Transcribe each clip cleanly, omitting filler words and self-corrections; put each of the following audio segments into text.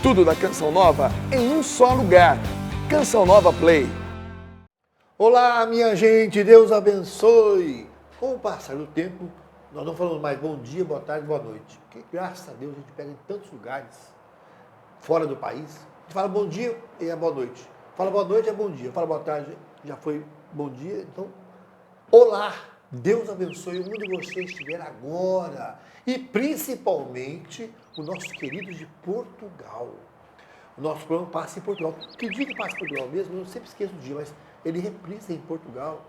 Tudo da Canção Nova em um só lugar. Canção Nova Play. Olá, minha gente, Deus abençoe. Com o passar do tempo, nós não falamos mais bom dia, boa tarde, boa noite. Porque, graças a Deus, a gente pega em tantos lugares, fora do país, a gente fala bom dia e é boa noite. Fala boa noite é bom dia. Fala boa tarde, já foi bom dia. Então, olá, Deus abençoe onde você estiver agora. E principalmente os nossos queridos de Portugal. O nosso programa passa em Portugal. Que dia que passa em Portugal mesmo? Eu sempre esqueço o dia, mas ele reprisa em Portugal.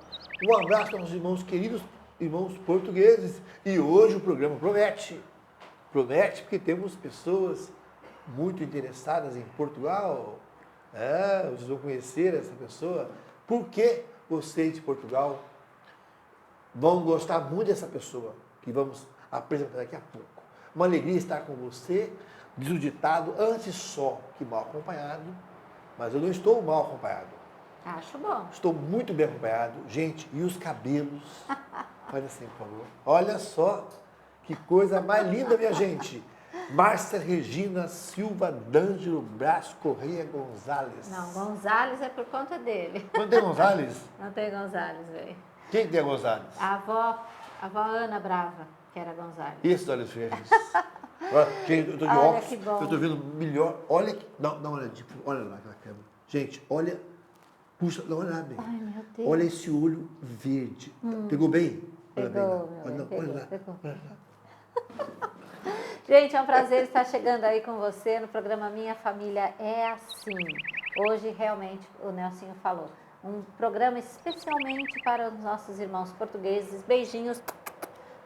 Um abraço aos nossos irmãos queridos, irmãos portugueses. E hoje o programa promete. Promete porque temos pessoas muito interessadas em Portugal. Vocês vão conhecer essa pessoa. Por que vocês de Portugal vão gostar muito dessa pessoa que vamos apresentar daqui a pouco? Uma alegria estar com você. Diz o ditado, antes só que mal acompanhado, mas eu não estou mal acompanhado. Acho bom. Estou muito bem acompanhado. Gente, e os cabelos? Faz assim, por favor. Olha só, que coisa mais linda, minha gente. Márcia Regina Silva D'Angelo Brás Correia Gonzalez. Não, Gonzalez é por conta dele. Não tem Gonzalez? Não tem Gonzalez, velho. Quem tem a Gonzalez? A avó Ana Brava, que era Gonzalez. Esses olhos verdes. Gente, eu estou de Olha óculos, que bom. eu estou vendo melhor. Olha aqui, dá uma olhadinha, olha lá naquela câmera. Gente, olha, puxa, dá uma olhada bem. Ai, meu Deus. Olha esse olho verde. Pegou bem? Olha bem lá. Pegou, meu Olha, bem, olha lá. pegou. Olha lá. Gente, é um prazer estar chegando aí com você no programa Minha Família é Assim. Hoje, realmente, o Nelsinho falou, um programa especialmente para os nossos irmãos portugueses. Beijinhos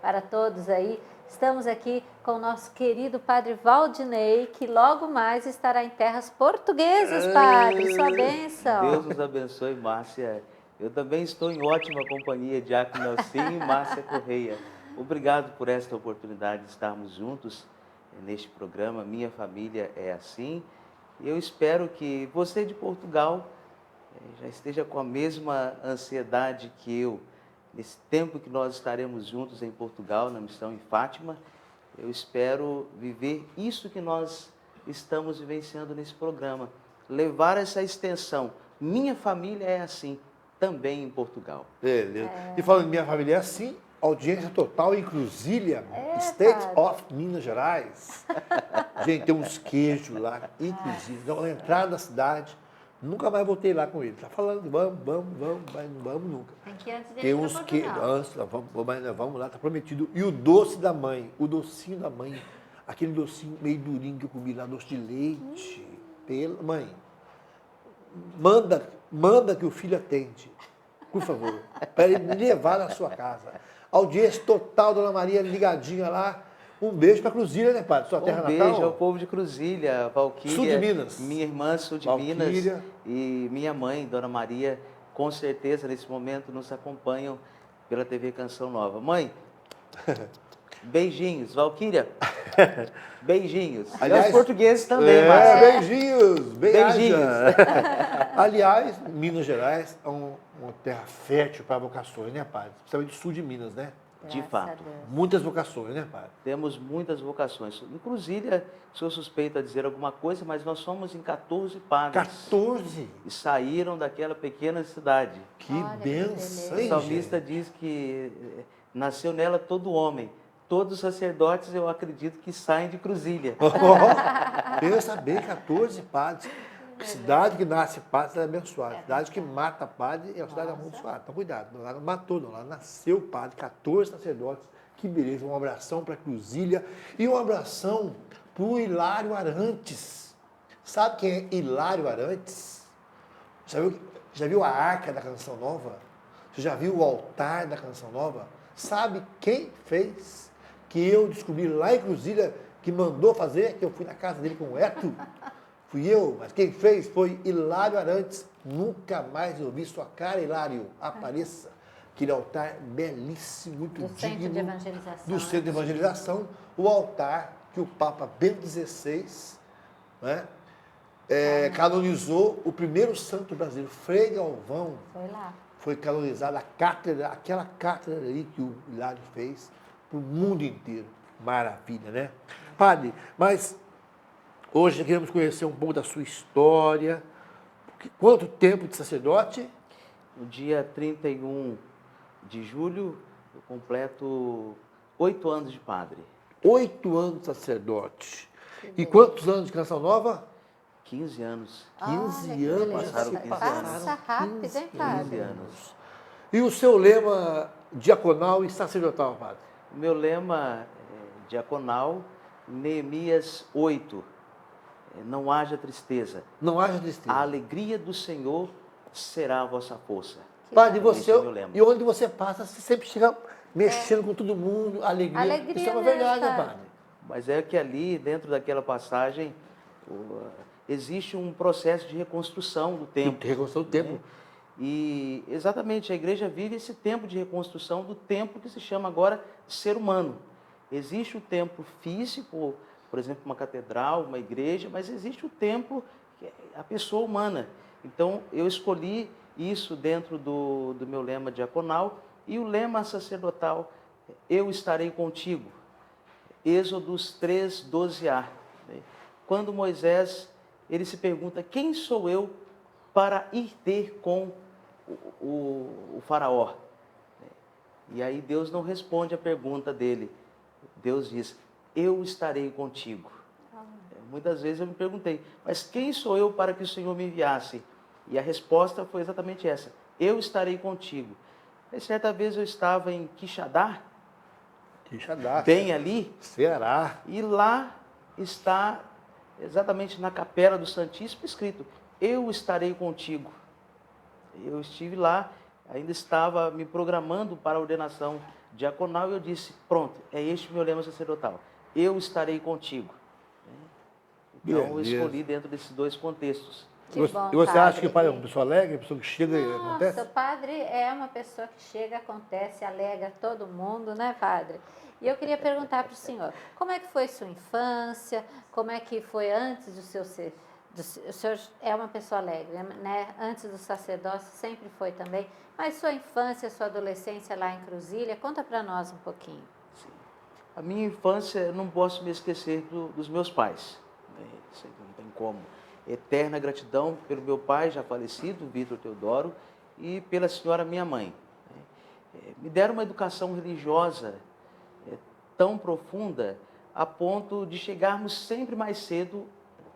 para todos aí. Estamos aqui com o nosso querido Padre Valdinei, que logo mais estará em terras portuguesas, Padre. Sua bênção. Deus nos abençoe, Márcia. Eu também estou em ótima companhia, Diácono Nelsinho e Márcia Correia. Obrigado por esta oportunidade de estarmos juntos neste programa. Minha Família é Assim. Eu espero que você de Portugal já esteja com a mesma ansiedade que eu. Nesse tempo que nós estaremos juntos em Portugal, na missão em Fátima, eu espero viver isso que nós estamos vivenciando nesse programa. Levar essa extensão. Minha família é assim, também em Portugal. Beleza. E falando de Minha Família é Assim, audiência total em Cruzília, State of Minas Gerais. Gente, tem uns queijos lá, inclusive, na entrada da cidade. Nunca mais voltei lá com ele. Tá falando, vamos, mas não vamos nunca. Tem que ir antes dele Tem ir pra uns Portugal. queijos, vamos lá, tá prometido. E o doce da mãe, o docinho da mãe, aquele docinho meio durinho que eu comi lá, doce de leite. Pela mãe, manda que o filho atende, por favor, para ele me levar na sua casa. Audiência total, Dona Maria ligadinha lá. Um beijo para Cruzília, né, Padre? Sua terra natal? Um beijo ao povo de Cruzília, Valquíria. Sul de Minas. Minha irmã, sul de Valquíria. Minas. E minha mãe, Dona Maria, com certeza, nesse momento, nos acompanham pela TV Canção Nova. Mãe, beijinhos. Valquíria, beijinhos. Aliás, e os portugueses também, Márcia. Beijinhos. Beijinhos. Aliás, Minas Gerais é uma terra fértil para vocações, né, Padre? Principalmente sul de Minas, né? De Graças a fato. Deus. Muitas vocações, né, Padre? Temos muitas vocações. Em Cruzília, sou suspeito a dizer alguma coisa, mas nós somos em 14 padres. 14. E saíram daquela pequena cidade. Que Olha, que benção, O hein, salmista gente? diz que nasceu nela todo homem. Todos os sacerdotes, eu acredito, que saem de Cruzília. Pensa bem, 14 padres. Cidade que nasce padre, cidade abençoada. Cidade que mata padre é uma cidade abençoada. Então, cuidado. Lá não matou, não. Lá nasceu padre, 14 sacerdotes. Que beleza. Um abração para Cruzília e um abração para o Hilário Arantes. Sabe quem é Hilário Arantes? Já viu a arca da Canção Nova? Você já viu o altar da Canção Nova? Sabe quem fez? Que eu descobri lá em Cruzília, que mandou fazer, que eu fui na casa dele com o Eto. Fui eu, mas quem fez foi Hilário Arantes. Nunca mais eu vi sua cara, Hilário. Apareça. Aquele altar belíssimo, muito Do digno. Centro de Evangelização. Do Centro de Evangelização. O altar que o Papa Bento XVI, né, canonizou o primeiro santo brasileiro, Frei Galvão. Foi lá. Foi canonizada a cátedra, aquela cátedra ali que o Hilário fez para o mundo inteiro. Maravilha, né? Padre, mas Hoje queremos conhecer um pouco da sua história. Quanto tempo de sacerdote? No dia 31 de julho, eu completo 8 anos de padre. 8 anos de sacerdote. E quantos anos de Canção Nova? 15 anos. 15 Olha, que anos. beleza. passaram 15 Passa rápido, 15 hein, padre? 15 anos. E o seu lema diaconal e sacerdotal, padre? O meu lema diaconal, Neemias 8, não haja tristeza. Não haja tristeza. A alegria do Senhor será a vossa força. Padre, bom. você, Esse é o meu lema. e onde você passa, você sempre chega mexendo com todo mundo, alegria. Alegria Isso é uma mesmo, verdade, né, padre. padre? Mas é que ali, dentro daquela passagem, existe um processo de reconstrução do templo. Reconstrução do tempo. né? E exatamente, a igreja vive esse tempo de reconstrução do templo que se chama agora ser humano. Existe o templo físico, por exemplo, uma catedral, uma igreja, mas existe o templo, que é a pessoa humana. Então, eu escolhi isso dentro do meu lema diaconal e o lema sacerdotal, eu estarei contigo. Êxodos 3, 12a. Quando Moisés, ele se pergunta, quem sou eu para ir ter com o faraó? E aí Deus não responde a pergunta dele. Deus diz, eu estarei contigo. Muitas vezes eu me perguntei, mas quem sou eu para que o Senhor me enviasse? E a resposta foi exatamente essa, eu estarei contigo. E certa vez eu estava em Quixadá, bem ali, Ceará. e lá está, exatamente na capela do Santíssimo, escrito, eu estarei contigo. Eu estive lá, ainda estava me programando para a ordenação diaconal e eu disse, pronto, é este o meu lema sacerdotal, eu estarei contigo. Então eu Beleza. escolhi dentro desses dois contextos. Que bom, E você acha que o padre é padre. uma pessoa alegre, uma pessoa que chega e Nossa, acontece? o padre é uma pessoa que chega, acontece, alega todo mundo, né, padre? E eu queria perguntar para o senhor, como é que foi sua infância? Como é que foi antes do seu ser? O senhor é uma pessoa alegre, né? Antes do sacerdócio sempre foi também. Mas sua infância, sua adolescência lá em Cruzília, conta para nós um pouquinho. A minha infância, eu não posso me esquecer dos meus pais. Isso aí não tem como. Eterna gratidão pelo meu pai, já falecido, Vitor Teodoro, e pela senhora minha mãe. Me deram uma educação religiosa tão profunda, a ponto de chegarmos sempre mais cedo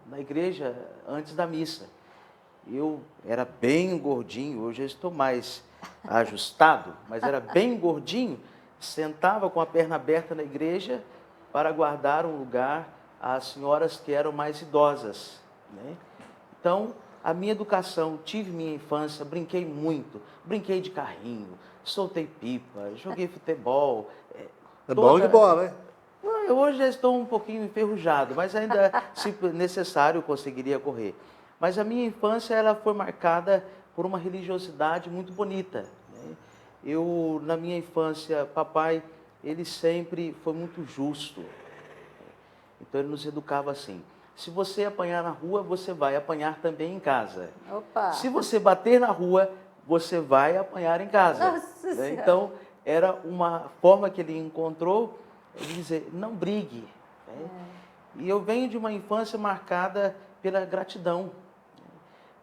na igreja, antes da missa. Eu era bem gordinho, hoje eu estou mais ajustado, mas era bem gordinho, sentava com a perna aberta na igreja para guardar um lugar às senhoras que eram mais idosas. Né? Então, a minha educação, tive minha infância, brinquei muito, brinquei de carrinho, soltei pipa, joguei futebol. É bom de bola, né? Eu hoje já estou um pouquinho enferrujado, mas ainda, se necessário, eu conseguiria correr. Mas a minha infância ela foi marcada por uma religiosidade muito bonita. Né? Eu, na minha infância, papai, ele sempre foi muito justo. Então, ele nos educava assim. Se você apanhar na rua, você vai apanhar também em casa. Opa! Se você bater na rua, você vai apanhar em casa. Nossa Né? Senhora. Então, era uma forma que ele encontrou de dizer, não brigue. Né? E eu venho de uma infância marcada pela gratidão.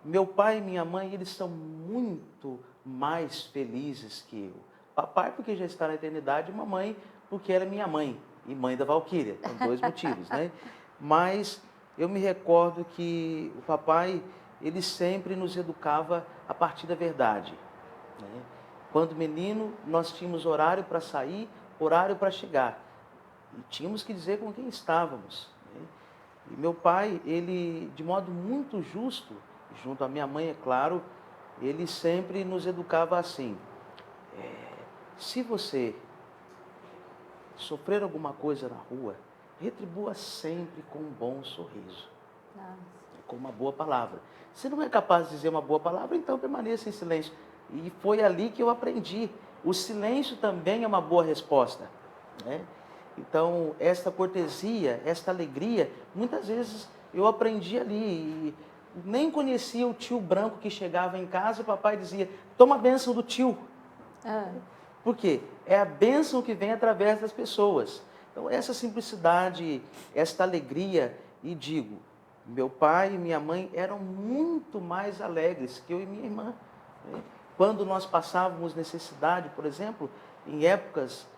Meu pai e minha mãe, eles são muito mais felizes que eu. Papai, porque já está na eternidade, e mamãe, porque era minha mãe e mãe da Valquíria. São dois motivos, né? Mas eu me recordo que o papai, ele sempre nos educava a partir da verdade. Né? Quando menino, nós tínhamos horário para sair, horário para chegar. E tínhamos que dizer com quem estávamos. Né? E meu pai, ele, de modo muito justo, junto à minha mãe, é claro, ele sempre nos educava assim. Se você sofrer alguma coisa na rua, retribua sempre com um bom sorriso, com uma boa palavra. Se não é capaz de dizer uma boa palavra, então permaneça em silêncio. E foi ali que eu aprendi. O silêncio também é uma boa resposta. Né? Então, esta cortesia, esta alegria, muitas vezes eu aprendi ali. E nem conhecia o tio branco que chegava em casa e o papai dizia, toma a bênção do tio. Por quê? É a bênção que vem através das pessoas. Então, essa simplicidade, esta alegria, e digo, Meu pai e minha mãe eram muito mais alegres que eu e minha irmã, né? Quando nós passávamos necessidade, por exemplo, em épocas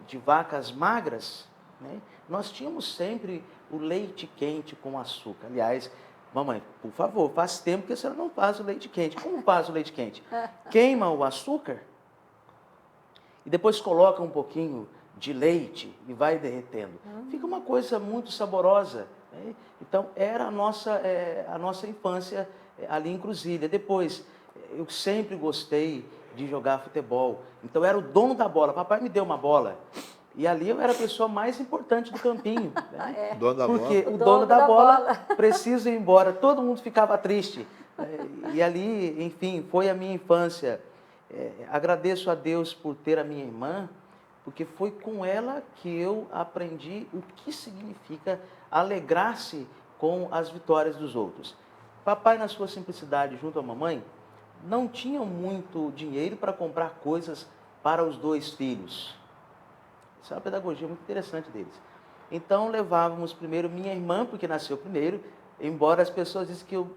de vacas magras, né, nós tínhamos sempre o leite quente com açúcar. Aliás, mamãe, por favor, faz tempo que a senhora não faz o leite quente. Como faz o leite quente? Queima o açúcar e depois coloca um pouquinho de leite e vai derretendo. Fica uma coisa muito saborosa, né? Então, era a nossa infância ali em Cruzília. Depois, eu sempre gostei de jogar futebol. Então, eu era o dono da bola. Papai me deu uma bola. E ali eu era a pessoa mais importante do campinho, né? Dono da Porque bola. o dono da bola precisa ir embora. Todo mundo ficava triste. E ali, enfim, foi a minha infância. Agradeço a Deus por ter a minha irmã, porque foi com ela que eu aprendi o que significa alegrar-se com as vitórias dos outros. Papai, na sua simplicidade, junto à mamãe, não tinham muito dinheiro para comprar coisas para os 2 filhos. Isso é uma pedagogia muito interessante deles. Então, levávamos primeiro minha irmã, porque nasceu primeiro, embora as pessoas dizem que eu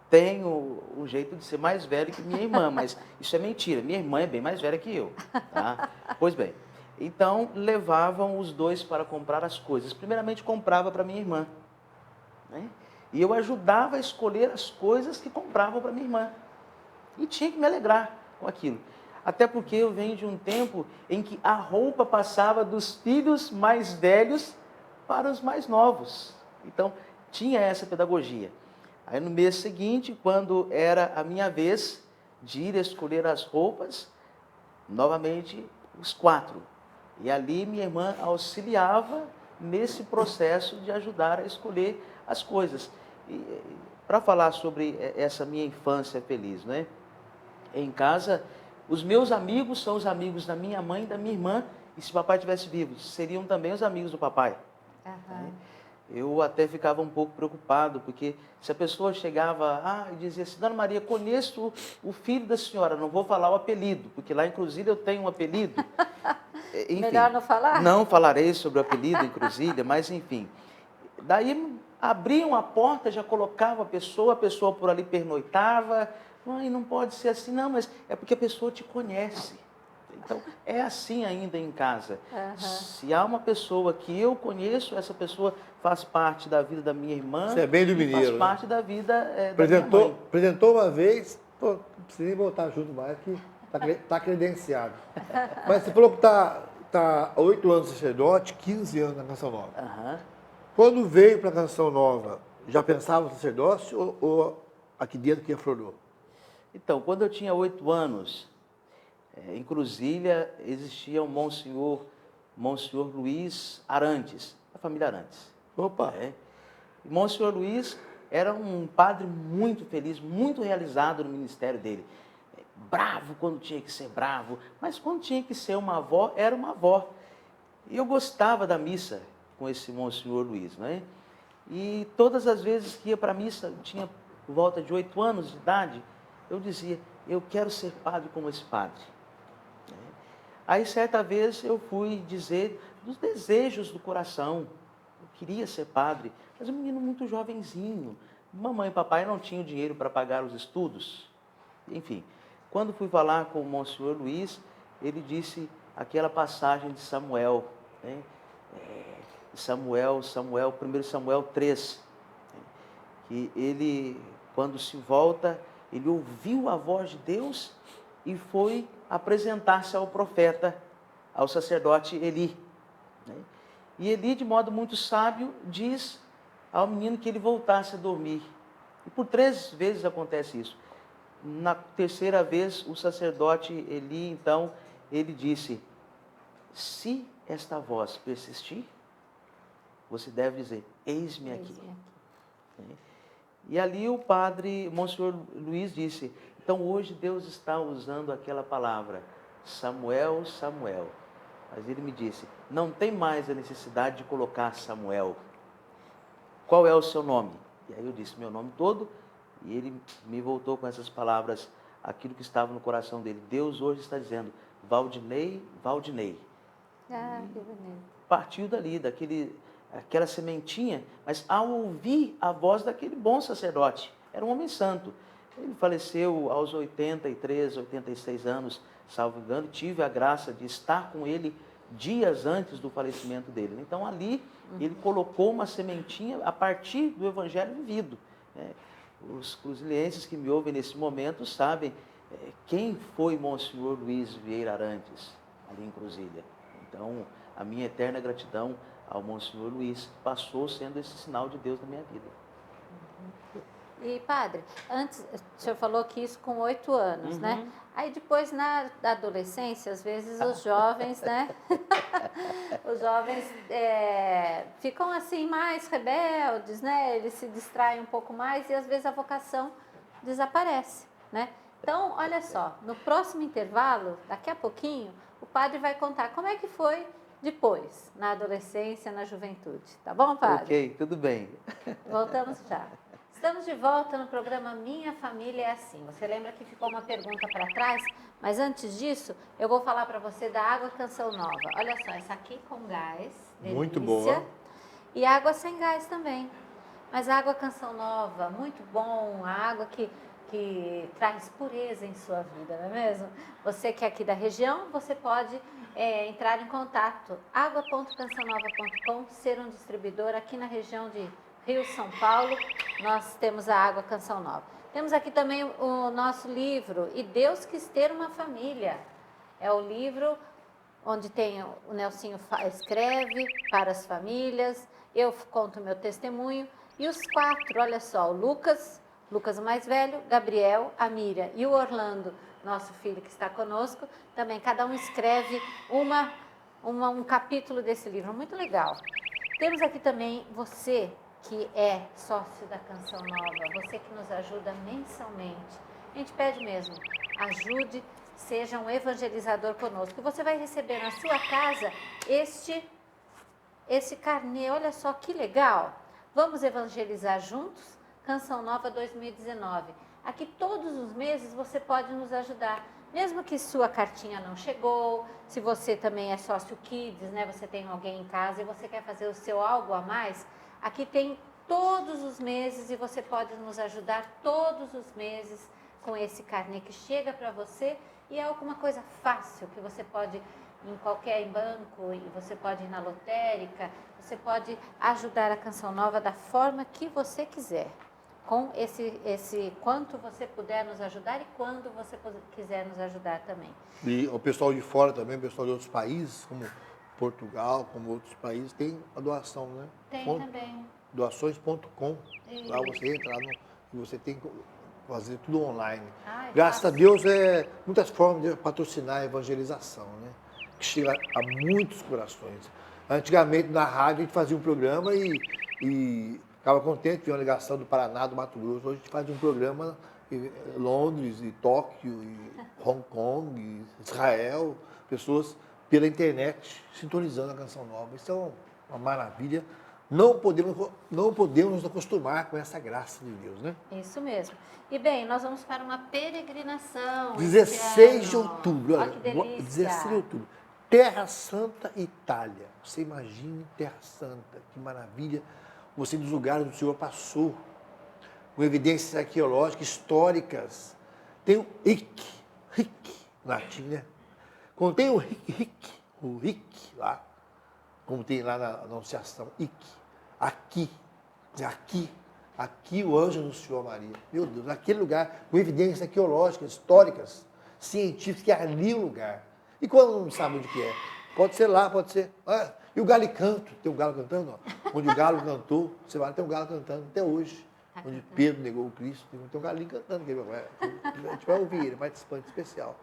tenho o jeito de ser mais velho que minha irmã, mas isso é mentira. Minha irmã é bem mais velha que eu. Tá? Pois bem, então levavam os 2 para comprar as coisas. Primeiramente, comprava para minha irmã, né? E eu ajudava a escolher as coisas que compravam para minha irmã. E tinha que me alegrar com aquilo. Até porque eu venho de um tempo em que a roupa passava dos filhos mais velhos para os mais novos. Então, tinha essa pedagogia. Aí, no mês seguinte, quando era a minha vez de ir escolher as roupas, novamente, os 4. E ali, minha irmã auxiliava nesse processo de ajudar a escolher as coisas. E para falar sobre essa minha infância feliz, né? Em casa, os meus amigos são os amigos da minha mãe e da minha irmã, e se papai estivesse vivo, seriam também os amigos do papai. Né? Eu até ficava um pouco preocupado, porque se a pessoa chegava e dizia assim, Dona Maria, conheço o filho da senhora, não vou falar o apelido, porque lá, inclusive, eu tenho um apelido. Enfim, melhor não falar? Não falarei sobre o apelido em Cruzília, mas enfim. Daí abriam a porta, já colocava a pessoa por ali pernoitava. Mãe, não pode ser assim, não, mas é porque a pessoa te conhece. Então, é assim ainda em casa. Se há uma pessoa que eu conheço, essa pessoa faz parte da vida da minha irmã. Você é bem do mineiro, faz parte da vida da minha Apresentou, mãe. apresentou uma vez, pô, não precisa nem voltar junto mais, que tá credenciado. Mas você falou que tá há 8 anos sacerdote, 15 anos na Canção Nova. Aham. Quando veio para a Canção Nova, já pensava no sacerdócio ou aqui dentro que aflorou? Então, quando eu tinha 8 anos, em Cruzília existia um Monsenhor Luiz Arantes, da família Arantes. Opa! E Monsenhor Luiz era um padre muito feliz, muito realizado no ministério dele. Bravo quando tinha que ser bravo, mas quando tinha que ser uma avó, era uma avó. E eu gostava da missa com esse Monsenhor Luiz, né? E todas as vezes que ia para a missa, eu tinha por volta de 8 anos de idade, eu dizia, eu quero ser padre como esse padre. Aí, certa vez, eu fui dizer dos desejos do coração. Eu queria ser padre, mas um menino muito jovenzinho. Mamãe e papai não tinham dinheiro para pagar os estudos. Enfim, quando fui falar com o Monsenhor Luiz, ele disse aquela passagem de Samuel, né? 1 Samuel 3, que ele, quando se volta, ele ouviu a voz de Deus e foi apresentar-se ao profeta, ao sacerdote Eli. E Eli, de modo muito sábio, diz ao menino que ele voltasse a dormir. E por 3 vezes acontece isso. Na 3ª vez, o sacerdote Eli, então, ele disse, se esta voz persistir, você deve dizer, eis-me aqui. E ali o padre, Monsenhor Luiz, disse, então hoje Deus está usando aquela palavra, Samuel, Samuel. Mas ele me disse, não tem mais a necessidade de colocar Samuel. Qual é o seu nome? E aí eu disse, meu nome todo, e ele me voltou com essas palavras, aquilo que estava no coração dele. Deus hoje está dizendo, Valdinei, Valdinei. Que bonito. Partiu dali, daquele aquela sementinha, mas ao ouvir a voz daquele bom sacerdote, era um homem santo. Ele faleceu aos 83, 86 anos, salvo engano, tive a graça de estar com ele dias antes do falecimento dele. Então ali ele colocou uma sementinha a partir do evangelho vivido, né? Os cruzilienses que me ouvem nesse momento sabem quem foi Monsenhor Luiz Vieira Arantes, ali em Cruzília. Então, a minha eterna gratidão ao Monsenhor Luiz passou sendo esse sinal de Deus na minha vida. E, padre, antes, o senhor falou que isso com 8 anos, né? Aí depois, na adolescência, às vezes os jovens, né? Os jovens ficam assim mais rebeldes, né? Eles se distraem um pouco mais e às vezes a vocação desaparece, né? Então, olha só, no próximo intervalo, daqui a pouquinho, o padre vai contar como é que foi depois, na adolescência, na juventude. Tá bom, padre? Ok, tudo bem. Voltamos já. Estamos de volta no programa Minha Família é Assim. Você lembra que ficou uma pergunta para trás? Mas antes disso, eu vou falar para você da água Canção Nova. Olha só, essa aqui com gás. Muito delícia. boa. E água sem gás também. Mas a água Canção Nova, muito bom. A água que traz pureza em sua vida, não é mesmo? Você que é aqui da região, você pode entrar em contato. água.cançãonova.com, ser um distribuidor aqui na região de Rio, São Paulo. Nós temos a água Canção Nova. Temos aqui também o nosso livro, E Deus Quis Ter Uma Família. É o livro onde tem o Nelsinho escreve para as famílias, eu conto meu testemunho. E os 4, olha só, o Lucas o mais velho, Gabriel, a Miriam e o Orlando, nosso filho que está conosco, também cada um escreve um capítulo desse livro, muito legal. Temos aqui também você que é sócio da Canção Nova, você que nos ajuda mensalmente. A gente pede mesmo, ajude, seja um evangelizador conosco. E você vai receber na sua casa esse carnê, olha só que legal. Vamos evangelizar juntos? Canção Nova 2019. Aqui todos os meses você pode nos ajudar. Mesmo que sua cartinha não chegou, se você também é sócio Kids, né? Você tem alguém em casa e você quer fazer o seu algo a mais, aqui tem todos os meses e você pode nos ajudar todos os meses com esse carnê que chega para você e é alguma coisa fácil que você pode em qualquer banco, e você pode ir na lotérica, você pode ajudar a Canção Nova da forma que você quiser. Com esse quanto você puder nos ajudar e quando você quiser nos ajudar também. E o pessoal de fora também, o pessoal de outros países, como Portugal, como outros países, tem a doação, né? Tem também. Doações.com. Lá você entra e você tem que fazer tudo online. Graças a Deus, muitas formas de patrocinar a evangelização, né? Que chega a muitos corações. Antigamente, na rádio, a gente fazia um programa e ficava contente, tinha uma ligação do Paraná, do Mato Grosso. Hoje a gente faz um programa em Londres, e Tóquio, e Hong Kong, e Israel, pessoas pela internet sintonizando a Canção Nova. Isso é uma maravilha. Não podemos nos acostumar com essa graça de Deus, né? Isso mesmo. E bem, nós vamos para uma peregrinação. 16 de outubro, olha que delícia. 16 de outubro. Terra Santa, Itália. Você imagine Terra Santa, que maravilha. Você dos lugares onde o Senhor passou, com evidências arqueológicas, históricas. Tem o Hic, latim, né? Quando tem o Hic lá, como tem lá na Anunciação, aqui o anjo anunciou a Maria. Meu Deus, naquele lugar, com evidências arqueológicas, históricas, científicas, que é ali o lugar. E quando não sabe onde que é? Pode ser lá, pode ser... E o galo canto, tem um galo cantando, ó. Onde o galo cantou, você vai ter um galo cantando até hoje. Onde Pedro negou o Cristo, tem um galinho cantando, a gente vai ouvir, ele é participante especial.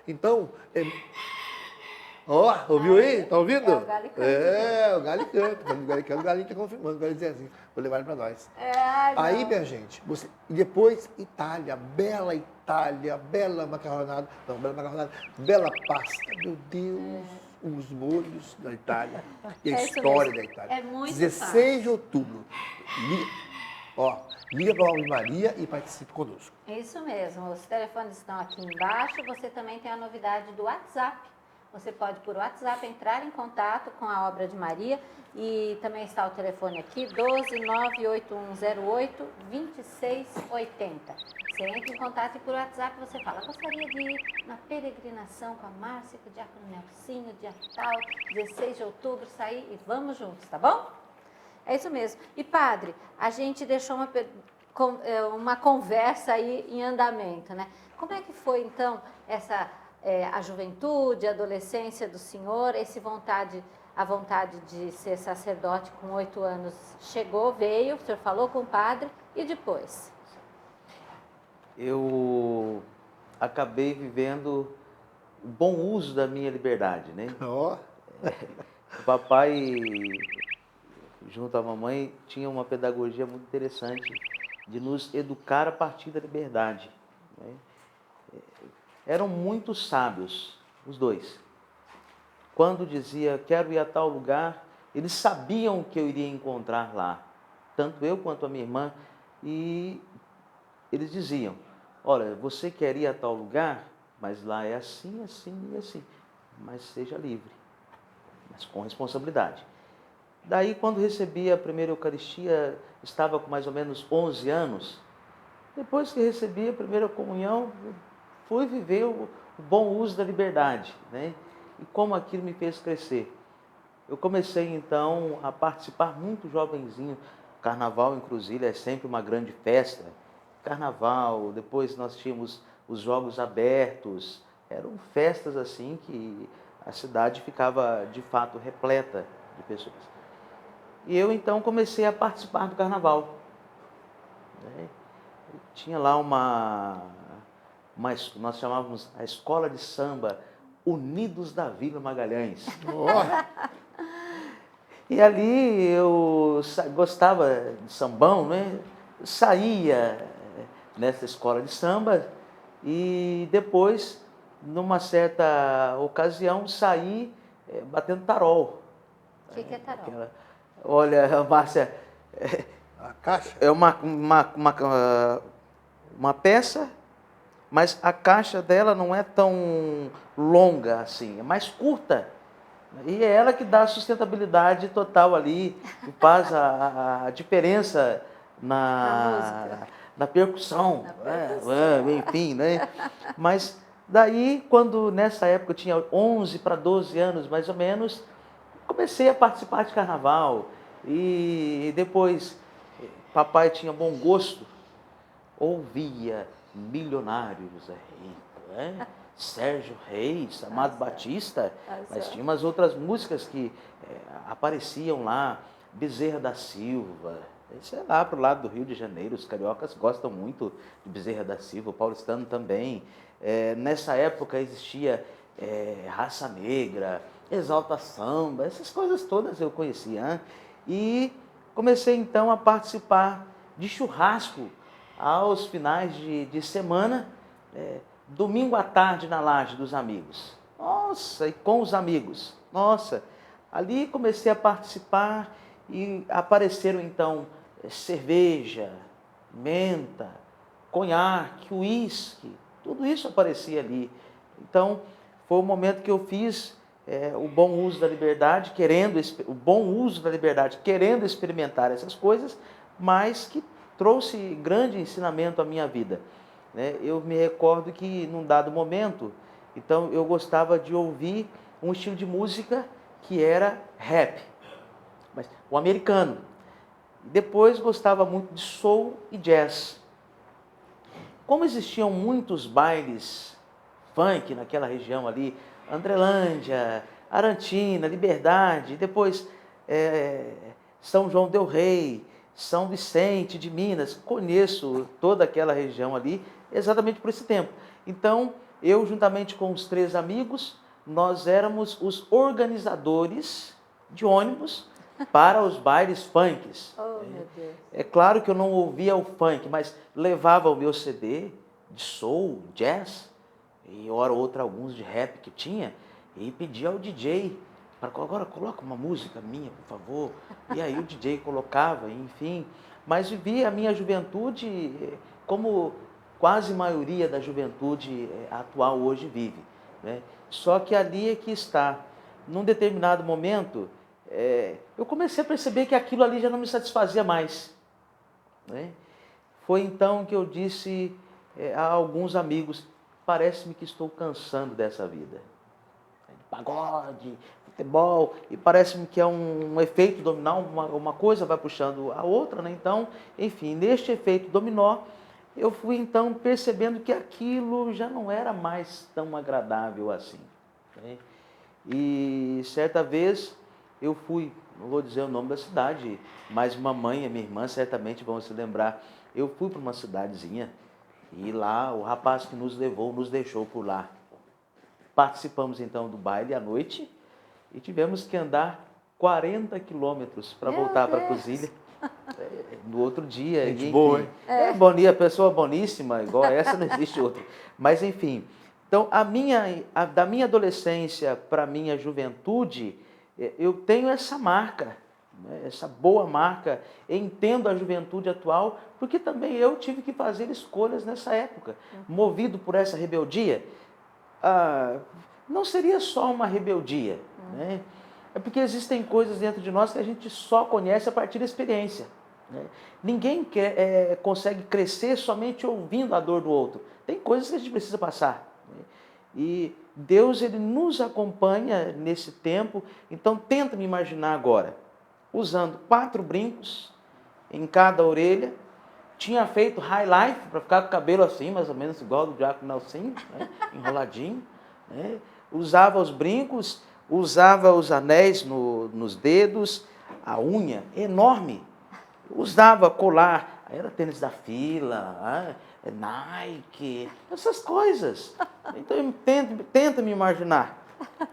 Então, ouviu aí? Tá ouvindo? É o galo canta. O galo canta. Quando o galo canta, o galinho está confirmando, o galinho diz assim, vou levar ele para nós. Aí, minha gente, e depois Itália, bela macarronada, bela pasta, meu Deus. Os molhos da Itália e a história da Itália. É muito 16 de outubro. Liga para a Ave Maria e participe conosco. Isso mesmo. Os telefones estão aqui embaixo. Você também tem a novidade do WhatsApp. você pode, por WhatsApp, entrar em contato com a Obra de Maria e também está o telefone aqui, 12 98108-2680. Você entra em contato e por WhatsApp você fala, gostaria de ir na peregrinação com a Márcia, com o Diácono Nelsinho, dia tal, 16 de outubro, sair e vamos juntos, tá bom? É isso mesmo. E padre, a gente deixou uma conversa aí em andamento, né? Como é que foi então a juventude, a adolescência do senhor, a vontade de ser sacerdote com 8 anos chegou, veio, o senhor falou com o padre e depois? Eu acabei vivendo o bom uso da minha liberdade, né? Ó, O papai, junto à mamãe, tinha uma pedagogia muito interessante de nos educar a partir da liberdade, né? Eram muito sábios, os dois. Quando dizia, quero ir a tal lugar, eles sabiam que eu iria encontrar lá, tanto eu quanto a minha irmã, e eles diziam, olha, você quer ir a tal lugar, mas lá é assim, assim e assim, mas seja livre, mas com responsabilidade. Daí, quando recebi a primeira Eucaristia, estava com mais ou menos 11 anos, depois que recebi a primeira comunhão, fui viver o bom uso da liberdade, né? E como aquilo me fez crescer. Eu comecei então a participar muito jovenzinho. Carnaval em Cruzília é sempre uma grande festa. Carnaval, depois nós tínhamos os jogos abertos. Eram festas assim que a cidade ficava de fato repleta de pessoas. E eu então comecei a participar do carnaval, né? Tinha lá nós chamávamos a escola de samba Unidos da Vila Magalhães. ó, E ali eu gostava de sambão, né? Saía nessa escola de samba e depois, numa certa ocasião, saí batendo tarol. O que é tarol? Olha, Márcia, a caixa. é uma peça, mas a caixa dela não é tão longa assim, é mais curta. E é ela que dá a sustentabilidade total ali, que faz a diferença na percussão. Enfim, né? Mas daí, quando nessa época eu tinha 11 para 12 anos mais ou menos, comecei a participar de carnaval. E depois, papai tinha bom gosto, ouvia Milionário José Rico, né? Sérgio Reis, Amado Batista, mas tinha umas outras músicas que apareciam lá, Bezerra da Silva, isso é lá para o lado do Rio de Janeiro, os cariocas gostam muito de Bezerra da Silva, o paulistano também. Nessa época existia Raça Negra, Exalta Samba, essas coisas todas eu conhecia, né? E comecei então a participar de churrasco aos finais de semana, domingo à tarde na laje dos amigos. Nossa, e com os amigos. Nossa, ali comecei a participar e apareceram então cerveja, menta, conhaque, uísque, tudo isso aparecia ali. Então, foi o momento que eu fiz o bom uso da liberdade, querendo experimentar essas coisas, mas que trouxe grande ensinamento à minha vida. Eu me recordo que, num dado momento, então eu gostava de ouvir um estilo de música que era rap, mas o americano. Depois gostava muito de soul e jazz. Como existiam muitos bailes funk naquela região ali, Andrelândia, Arantina, Liberdade, depois São João del Rei, São Vicente de Minas, conheço toda aquela região ali, exatamente por esse tempo. Então, eu juntamente com os 3 amigos, nós éramos os organizadores de ônibus para os bailes funks. Oh, meu Deus. É claro que eu não ouvia o funk, mas levava o meu CD de soul, jazz, e hora ou outra alguns de rap que tinha, e pedia ao DJ, agora coloca uma música minha, por favor. E aí o DJ colocava, enfim. Mas vivi a minha juventude como quase a maioria da juventude atual hoje vive. né? Só que ali é que está. Num determinado momento, eu comecei a perceber que aquilo ali já não me satisfazia mais, né? Foi então que eu disse a alguns amigos, parece-me que estou cansando dessa vida. Pagode, futebol, e parece-me que é um efeito dominó, uma coisa vai puxando a outra, né? Então, enfim, neste efeito dominó, eu fui então percebendo que aquilo já não era mais tão agradável assim, né? E certa vez eu fui, não vou dizer o nome da cidade, mas mamãe e minha irmã certamente vão se lembrar, eu fui para uma cidadezinha e lá o rapaz que nos levou nos deixou por lá. Participamos então do baile à noite e tivemos que andar 40 quilômetros para voltar para a Cruzilha no outro dia. Gente E, enfim, boa, hein? bonia, pessoa boníssima, igual essa não existe outra. Mas enfim, então da minha adolescência para a minha juventude, eu tenho essa marca, né, essa boa marca. Entendo a juventude atual, porque também eu tive que fazer escolhas nessa época, movido por essa rebeldia. Não seria só uma rebeldia, né? É porque existem coisas dentro de nós que a gente só conhece a partir da experiência, né? Ninguém consegue crescer somente ouvindo a dor do outro. Tem coisas que a gente precisa passar, né? E Deus, Ele nos acompanha nesse tempo. Então tenta me imaginar agora, usando 4 brincos em cada orelha. Tinha feito high life para ficar com o cabelo assim, mais ou menos igual do Diácono Nelsinho, né? Enroladinho, né? Usava os brincos, usava os anéis nos dedos, a unha enorme, usava colar, aí era tênis da Fila, Nike, essas coisas. Então tenta me imaginar,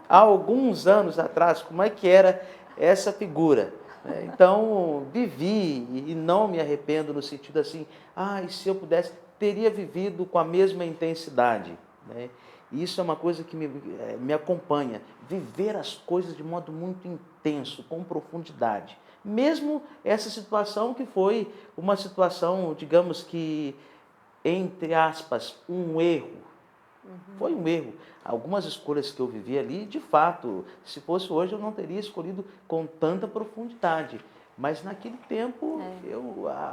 há alguns anos atrás, como é que era essa figura. Então, vivi e não me arrependo no sentido assim, e se eu pudesse, teria vivido com a mesma intensidade, né? E isso é uma coisa que me acompanha, viver as coisas de modo muito intenso, com profundidade. Mesmo essa situação que foi uma situação, digamos que, entre aspas, um erro. Foi um erro. Algumas escolhas que eu vivi ali, de fato, se fosse hoje, eu não teria escolhido com tanta profundidade. Mas naquele tempo,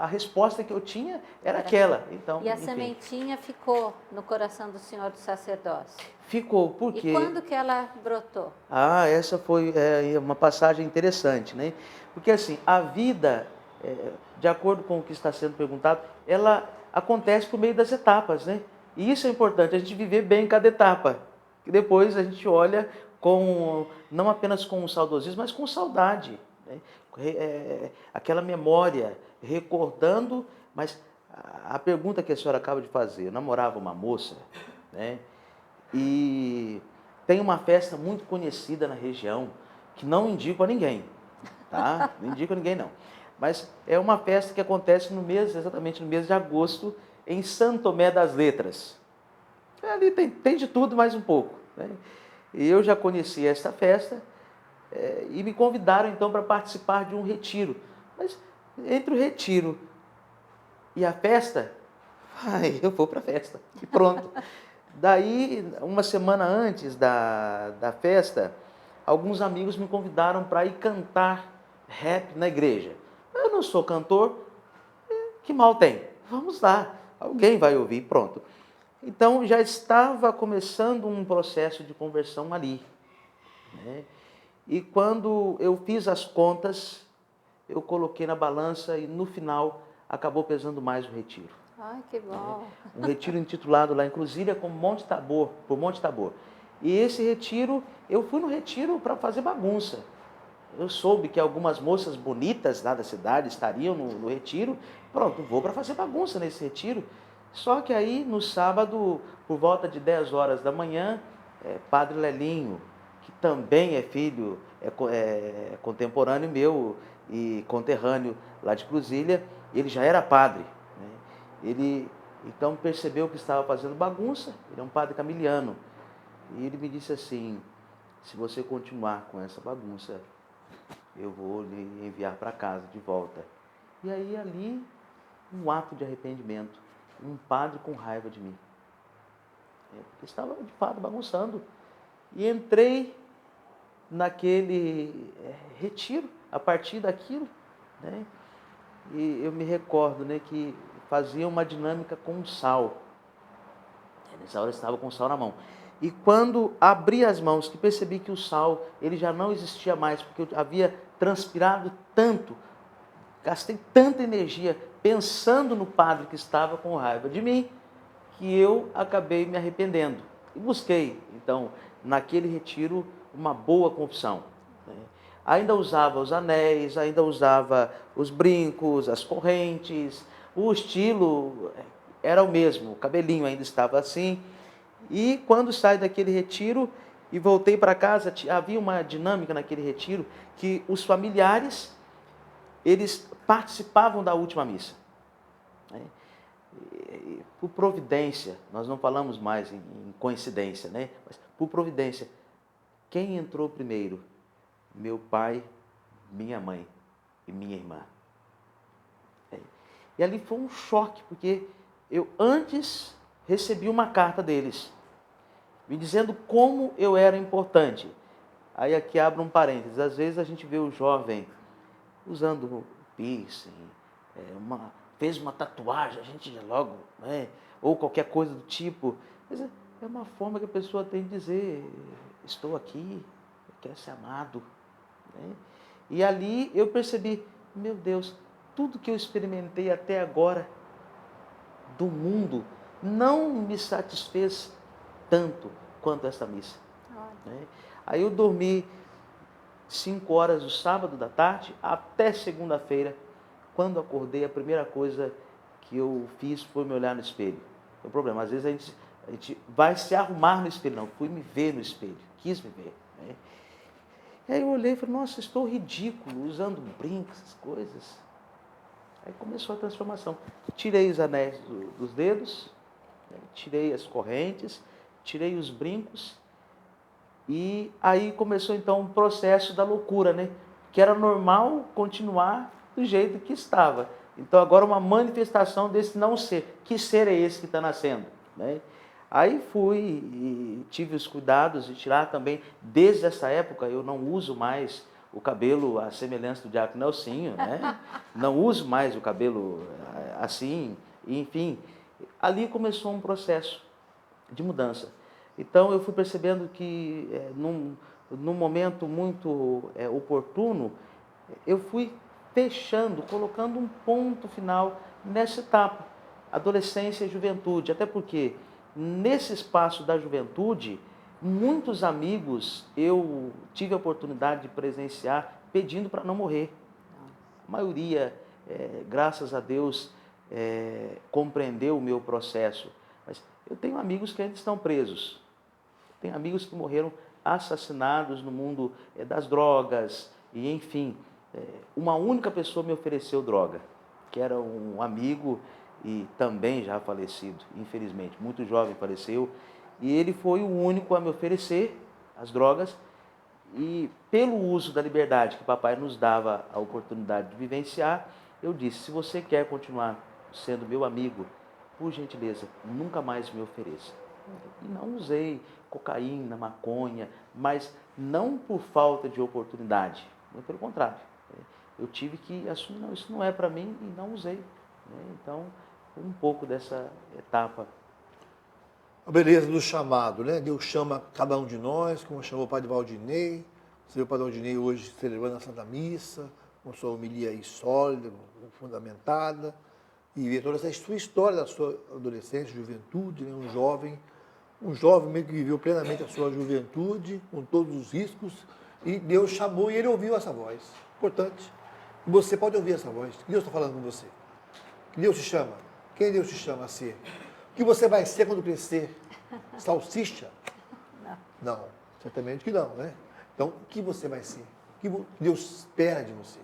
a resposta que eu tinha era aquela. Então, e a enfim, sementinha ficou no coração do senhor do sacerdócio? ficou, porque... E quando que ela brotou? Essa foi uma passagem interessante, né? Porque assim, a vida, de acordo com o que está sendo perguntado, ela acontece por meio das etapas, né? E isso é importante, a gente viver bem cada etapa. E depois a gente olha não apenas com saudosismo, mas com saudade, né? Aquela memória, recordando, mas a pergunta que a senhora acaba de fazer, eu namorava uma moça, né? E tem uma festa muito conhecida na região, que não indico a ninguém, tá? Não indico a ninguém, não. Mas é uma festa que acontece exatamente no mês de agosto, em Santo Tomé das Letras. Ali tem de tudo mais um pouco, né? E eu já conheci essa festa e me convidaram então para participar de um retiro. Mas entre o retiro e a festa, eu vou para a festa e pronto. Daí, uma semana antes da festa, alguns amigos me convidaram para ir cantar rap na igreja. Eu não sou cantor, que mal tem? Vamos lá, alguém vai ouvir, pronto. Então, já estava começando um processo de conversão ali, né? E quando eu fiz as contas, eu coloquei na balança e no final acabou pesando mais o retiro. Ai, que bom. Um retiro intitulado lá em Cruzilha como Monte Tabor, por Monte Tabor. E esse retiro, eu fui no retiro para fazer bagunça. Eu soube que algumas moças bonitas lá da cidade estariam no retiro. Pronto, vou para fazer bagunça nesse retiro. Só que aí, no sábado, por volta de 10 horas da manhã, Padre Lelinho, que também é filho, é contemporâneo meu e conterrâneo lá de Cruzilha, ele já era padre, né? Ele então percebeu que estava fazendo bagunça, ele é um padre camiliano, e ele me disse assim, se você continuar com essa bagunça, eu vou lhe enviar para casa de volta. E aí ali, um ato de arrependimento, um padre com raiva de mim. Porque estava de fato bagunçando. E entrei naquele retiro, a partir daquilo, né? E eu me recordo, né, que fazia uma dinâmica com sal. Nessa hora eu estava com sal na mão. E quando abri as mãos, que percebi que o sal ele já não existia mais, porque eu havia transpirado tanto, gastei tanta energia pensando no padre que estava com raiva de mim, que eu acabei me arrependendo. E busquei, então, naquele retiro, uma boa confissão. Ainda usava os anéis, ainda usava os brincos, as correntes, o estilo era o mesmo, o cabelinho ainda estava assim. E quando saí daquele retiro e voltei para casa, havia uma dinâmica naquele retiro que os familiares, eles participavam da última missa. Por providência, nós não falamos mais em coincidência, né? Mas por providência, quem entrou primeiro? Meu pai, minha mãe e minha irmã. E ali foi um choque, porque eu antes recebi uma carta deles, me dizendo como eu era importante. Aí aqui abre um parênteses, às vezes a gente vê o jovem usando piercing, fez uma tatuagem, a gente já logo, né? Ou qualquer coisa do tipo. Mas é uma forma que a pessoa tem de dizer, estou aqui, eu quero ser amado. Né? E ali eu percebi, meu Deus, tudo que eu experimentei até agora do mundo não me satisfez tanto quanto essa missa. Né? Aí eu dormi 5 horas do sábado da tarde até segunda-feira. Quando acordei, a primeira coisa que eu fiz foi me olhar no espelho. Tem um problema, às vezes a gente vai se arrumar no espelho. Não, fui me ver no espelho, quis me ver. Né? E aí eu olhei e falei, nossa, estou ridículo, usando brincos, essas coisas. Aí começou a transformação. Tirei os anéis dos dedos, né? Tirei as correntes, tirei os brincos. E aí começou então um processo da loucura, né? Que era normal continuar do jeito que estava. Então agora uma manifestação desse não ser. Que ser é esse que está nascendo? Né? Aí fui e tive os cuidados de tirar também, desde essa época eu não uso mais o cabelo à semelhança do diácono Nelsinho, né? Não uso mais o cabelo assim, enfim. Ali começou um processo de mudança. Então eu fui percebendo que num momento muito oportuno, eu fui fechando, colocando um ponto final nessa etapa, adolescência e juventude, até porque nesse espaço da juventude, muitos amigos eu tive a oportunidade de presenciar pedindo para não morrer. A maioria, graças a Deus, compreendeu o meu processo. Mas eu tenho amigos que ainda estão presos. Tenho amigos que morreram assassinados no mundo das drogas. E, enfim, uma única pessoa me ofereceu droga, que era um amigo e também já falecido, infelizmente. Muito jovem faleceu. E ele foi o único a me oferecer as drogas. E pelo uso da liberdade que o papai nos dava a oportunidade de vivenciar, eu disse, se você quer continuar sendo meu amigo, por gentileza, nunca mais me ofereça. E não usei cocaína, maconha, mas não por falta de oportunidade, muito pelo contrário. Eu tive que assumir, não, isso não é para mim e não usei. Então, um pouco dessa etapa. A beleza do chamado, né? Deus chama cada um de nós, como chamou o Padre Valdinei. Você vê o Padre Valdinei hoje celebrando a Santa Missa, com sua homilia aí sólida, fundamentada, e ver toda essa sua história da sua adolescência, juventude, né? Um jovem meio que viveu plenamente a sua juventude, com todos os riscos, e Deus chamou e ele ouviu essa voz. Importante. E você pode ouvir essa voz. Que Deus está falando com você. Que Deus te chama. Quem Deus te chama a ser? O que você vai ser quando crescer? Salsicha? Não, certamente que não, né? Então, o que você vai ser? O que Deus espera de você?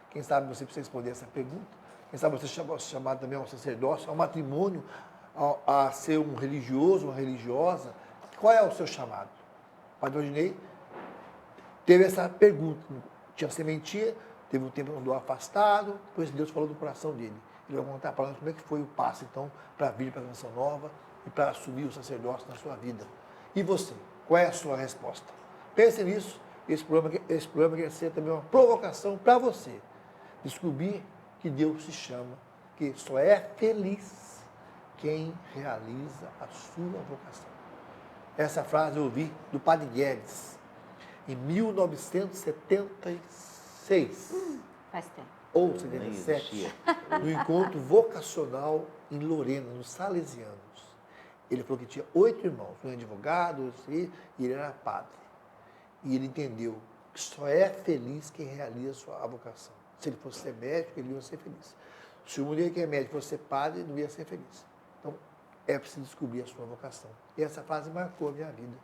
Quem sabe você precisa responder essa pergunta. Quem sabe você é chamado também ao sacerdócio, ao matrimônio, a ser um religioso, uma religiosa. Qual é o seu chamado? O Padre Valdinei teve essa pergunta. Tinha sementia, teve um tempo que andou afastado, depois Deus falou do coração dele. Ele vai contar para nós como é que foi o passo, então, para vir para a Canção Nova e para assumir o sacerdócio na sua vida. E você? Qual é a sua resposta? Pense nisso. Esse programa quer ser também uma provocação para você. Descobrir que Deus se chama, que só é feliz quem realiza a sua vocação. Essa frase eu ouvi do Padre Guedes, em 1976. Faz tempo. Ou 77, no encontro vocacional em Lorena, nos Salesianos. Ele falou que tinha 8 irmãos, um advogado, e ele era padre. E ele entendeu que só é feliz quem realiza a sua vocação. Se ele fosse ser médico, ele ia ser feliz. Se o mulher que é médico fosse ser padre, ele não ia ser feliz. Então, é preciso descobrir a sua vocação. E essa frase marcou a minha vida.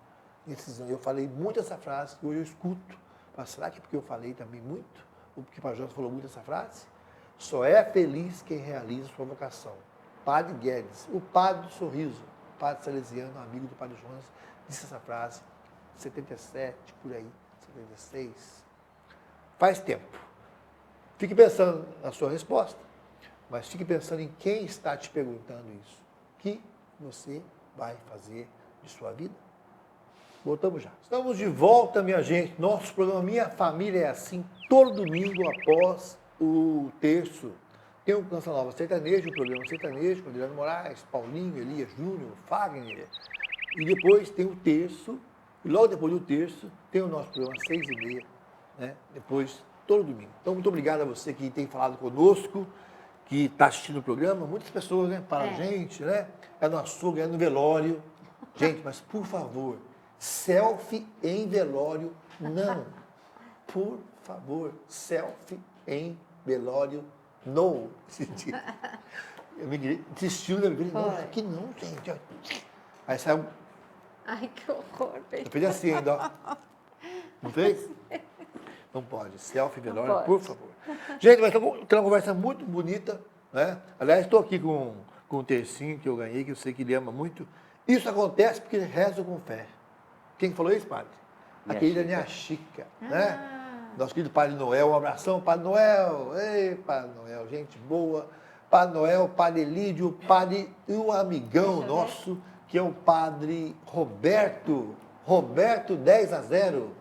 Nesses anos, eu falei muito essa frase, que hoje eu escuto. Mas será que é porque eu falei também muito? Ou porque o Padre Jonas falou muito essa frase? Só é feliz quem realiza a sua vocação. Padre Guedes, o padre do sorriso, padre salesiano, amigo do Padre Jonas, disse essa frase, 77, por aí, 76. Faz tempo. Fique pensando na sua resposta, mas fique pensando em quem está te perguntando isso. O que você vai fazer de sua vida? Voltamos já. Estamos de volta, minha gente. Nosso programa Minha Família é Assim, todo domingo após o terço. Tem o Canção Nova Sertanejo, o programa Sertanejo, com Adriano Moraes, Paulinho, Elias Júnior, Fagner. E depois tem o terço, e logo depois do terço tem o nosso programa 6h30, né? Depois, todo domingo. Então, muito obrigado a você que tem falado conosco, que está assistindo o programa. Muitas pessoas, né, para a gente, né? É no açougue, é no velório. Gente, mas por favor, selfie em velório, não. Por favor, selfie em velório, não. Eu me desistiu, né? Não, aqui não, gente. Aí saiu. Ai, que horror. Eu fiz assim ainda, ó. Não fez? Não pode. Selfie em velório, por favor. Gente, mas tem uma conversa muito bonita, né? Aliás, estou aqui com um tercinho que eu ganhei, que eu sei que ele ama muito. Isso acontece porque rezo com fé. Quem falou isso, padre? A querida minha Chica, né? Nosso querido Padre Noel, um abração, Padre Noel. Ei, Padre Noel, gente boa. Padre Noel, Padre Elídio, Padre e um amigão nosso, que é o Padre Roberto. Roberto 10-0. O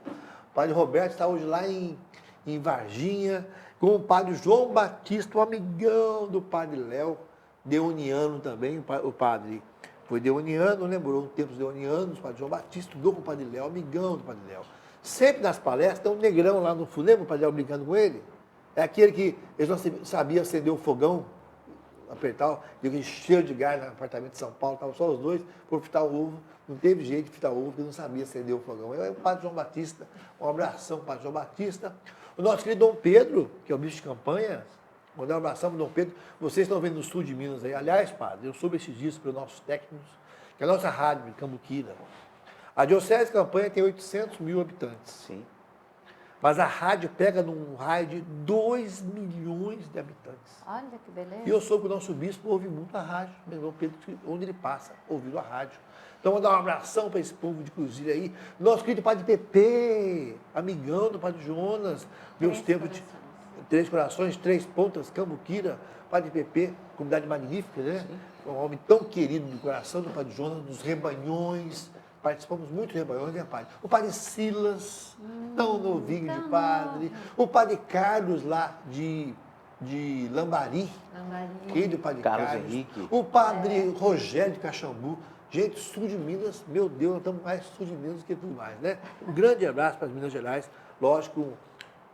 Padre Roberto está hoje lá em Varginha, com o Padre João Batista, um amigão do Padre Léo, deoniano também, o Padre foi deoniano, lembrou um tempo dos deonianos, o Padre João Batista estudou com o Padre Léo, amigão do Padre Léo. Sempre nas palestras, tem um negrão lá no fundo, lembra o Padre Léo brincando com ele? É aquele que eles não sabiam acender o fogão, apertar, deu aquele cheiro de gás no apartamento de São Paulo, estavam só os dois, por fritar o ovo, não teve jeito de fritar o ovo, porque não sabia acender o fogão. É o Padre João Batista, um abração, Padre João Batista. O nosso querido Dom Pedro, que é o bicho de campanha, mandar um abração para o Dom Pedro. Vocês estão vendo no sul de Minas aí. Aliás, padre, eu soube esses dias pelos nossos técnicos, que a nossa rádio, em Cambuquira, a Diocese de Campanha tem 800 mil habitantes. Sim. Mas a rádio pega num raio de 2 milhões de habitantes. Olha que beleza. E eu soube que o nosso bispo ouve muito a rádio, Dom Pedro, onde ele passa, ouvindo a rádio. Então, vou dar um abração para esse povo de Cruzilha aí. Nosso querido Padre Pepe, amigão do Padre Jonas, meus tempos de 3 corações, 3 pontas, Cambuquira, Padre Pepe, comunidade magnífica, né? Sim. Um homem tão querido do coração do Padre Jonas, dos rebanhões. Participamos muito de rebanhões, né, padre? O Padre Silas, tão novinho de padre. O Padre Carlos, lá de Lambari. Ele, o Padre Carlos Henrique. O Padre Rogério de Caxambu. Gente, sul de Minas, meu Deus, nós estamos mais sul de Minas do que tudo mais, né? Um grande abraço para as Minas Gerais, lógico,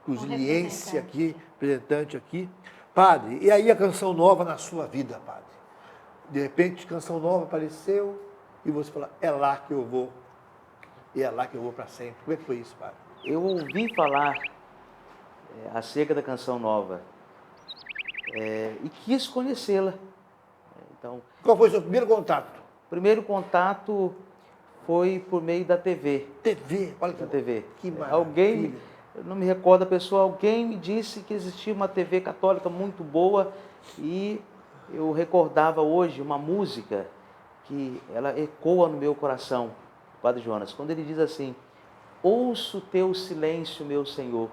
cruziliense aqui, representante aqui. Padre, e aí a canção nova na sua vida, padre? De repente, canção nova apareceu e você fala, é lá que eu vou, e é lá que eu vou para sempre. Como é que foi isso, padre? Eu ouvi falar acerca da canção nova e quis conhecê-la. Então, qual foi o seu primeiro contato? O primeiro contato foi por meio da TV. TV? Olha que TV. Que maravilha. Alguém, eu não me recordo a pessoa, alguém me disse que existia uma TV católica muito boa e eu recordava hoje uma música que ela ecoa no meu coração, Padre Jonas, quando ele diz assim, ouço teu silêncio, meu Senhor,